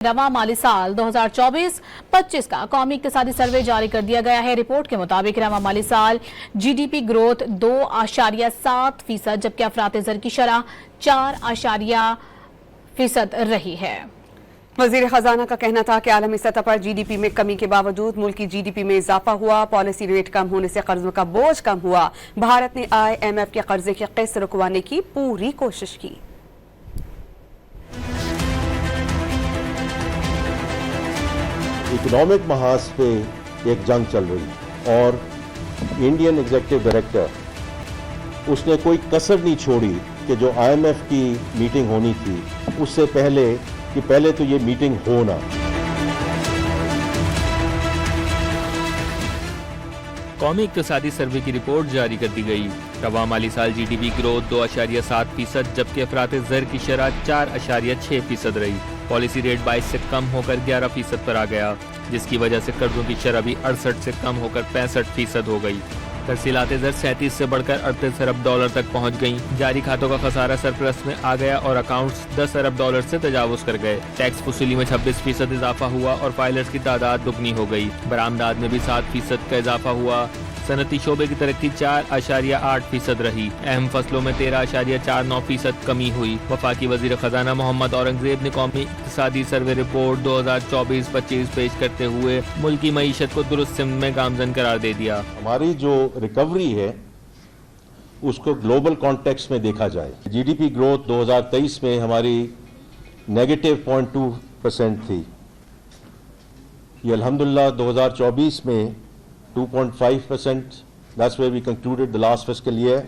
रवा माली साल 2024-25 का कौमी इक्तिसादी सर्वे जारी कर दिया गया है। रिपोर्ट के मुताबिक रवा माली साल जीडीपी ग्रोथ 2.7% जबकि अफरात-ए-ज़र की शरह 4% रही है। वज़ीर ख़ज़ाना का कहना था कि आलमी सतह पर जीडीपी में कमी के बावजूद मुल्की जीडीपी में इजाफा हुआ। पॉलिसी रेट कम होने से कर्जों का बोझ कम हुआ। भारत ने IMF के कर्जे की किस्त रुकवाने की पूरी कोशिश की। इकोनॉमिक महाज पे एक जंग चल रही और इंडियन एग्जीक्यूटिव डायरेक्टर उसने कोई कसर नहीं छोड़ी कि जो IMF की मीटिंग होनी थी उससे पहले कि पहले तो ये मीटिंग हो ना। कौमी इक्तिसादी सर्वे की रिपोर्ट जारी कर दी गई। रवा माली साल जीडीपी ग्रोथ 2.7% जबकि अफरात-ए-ज़र की शरह 4.6% रही। पॉलिसी रेट 22 से कम होकर 11% पर आ गया, जिसकी वजह से कर्जों की शरह भी 68 से कम होकर 65% हो गई। तरसीलात-ए-ज़र 37 से बढ़कर 38 अरब डॉलर तक पहुंच गईं। जारी खातों का खसारा सरप्लस में आ गया और अकाउंट्स 10 अरब डॉलर से तजावुज कर गए। टैक्स वसूली में 26% इजाफा हुआ और फाइलर्स की तादाद दुगनी हो गई। बरामदात में भी 7% का इजाफा हुआ। सनती शोबे की तरक्की 4.8% रही। अहम फसलों में 13.49% कमी हुई। वफाकी वजीर खजाना मोहम्मद औरंगजेब ने कौमी इक्तिसादी सर्वे रिपोर्ट 2024-25 पेश करते हुए मुल्की मईशत को दुरुस्त सिमत में गामजन करार दे दिया। हमारी जो रिकवरी है उसको ग्लोबल कॉन्टेक्स्ट में देखा जाए। जीडीपी ग्रोथ 2023 में हमारी -0.2% थी। ये अल्हम्दुलिल्लाह 2024 में 2.5%, that's where we concluded the last fiscal year।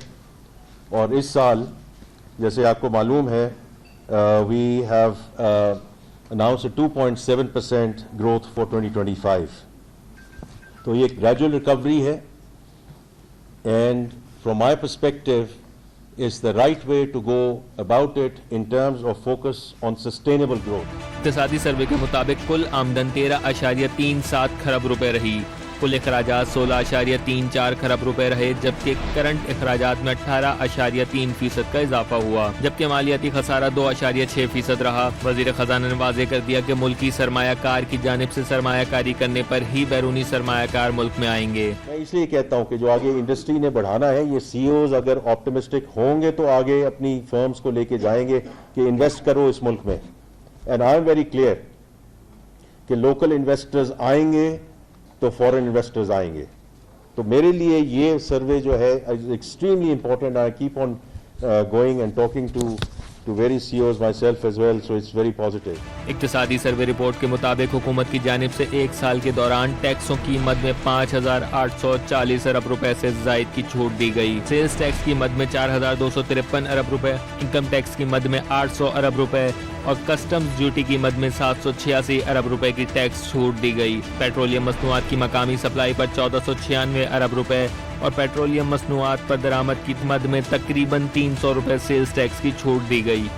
और इस साल जैसे आपको मालूम है we have announced a 2.7% growth for 2025। तो ये ग्रेजुअल रिकवरी है and from my perspective is the right way to go about it in terms of focus on sustainable growth। इक्तिसादी सर्वे के मुताबिक कुल आमदन 13.37 खरब रुपए रही। कुल अखराजात 16.34 खरब रुपए रहे, जबकि करंट अखराजात में 18.3% का इजाफा हुआ, जबकि मालियाती खसारा 2.6% रहा। वजीर खजाना ने वाज़ेह कर दिया कि मुल्की सरमायाकार की जानिब से सरमायाकारी करने पर ही बैरूनी सरमायाकार मुल्क में आएंगे। मैं इसलिए कहता हूँ कि जो आगे इंडस्ट्री ने बढ़ाना है, ये CEOs अगर ऑप्टिमिस्टिक होंगे तो आगे अपनी फर्म्स को लेके जाएंगे कि इन्वेस्ट करो इस मुल्क में। And I am very clear कि लोकल इन्वेस्टर्स आएंगे तो फॉरेन इन्वेस्टर्स आएंगे। तो मेरे लिए ये सर्वे जो है extremely important. I keep on going and talking to various CEOs myself as well, so it's very positive। इक्तिसादी सर्वे रिपोर्ट के मुताबिक हुकूमत की जानिब से एक साल के दौरान टैक्सों की मद में 5,840 अरब रुपए से जायद की छूट दी गई। सेल्स टैक्स की मद में 4,253 अरब रुपए, इनकम टैक्स की मद में 800 अरब रुपए और कस्टम्स ड्यूटी की मद में 786 अरब रुपए की टैक्स छूट दी गई। पेट्रोलियम मसनूआत की मकामी सप्लाई पर 1496 अरब रुपए और पेट्रोलियम मसनूआत पर दरामद की मद में तकरीबन 300 रुपए सेल्स टैक्स की छूट दी गई।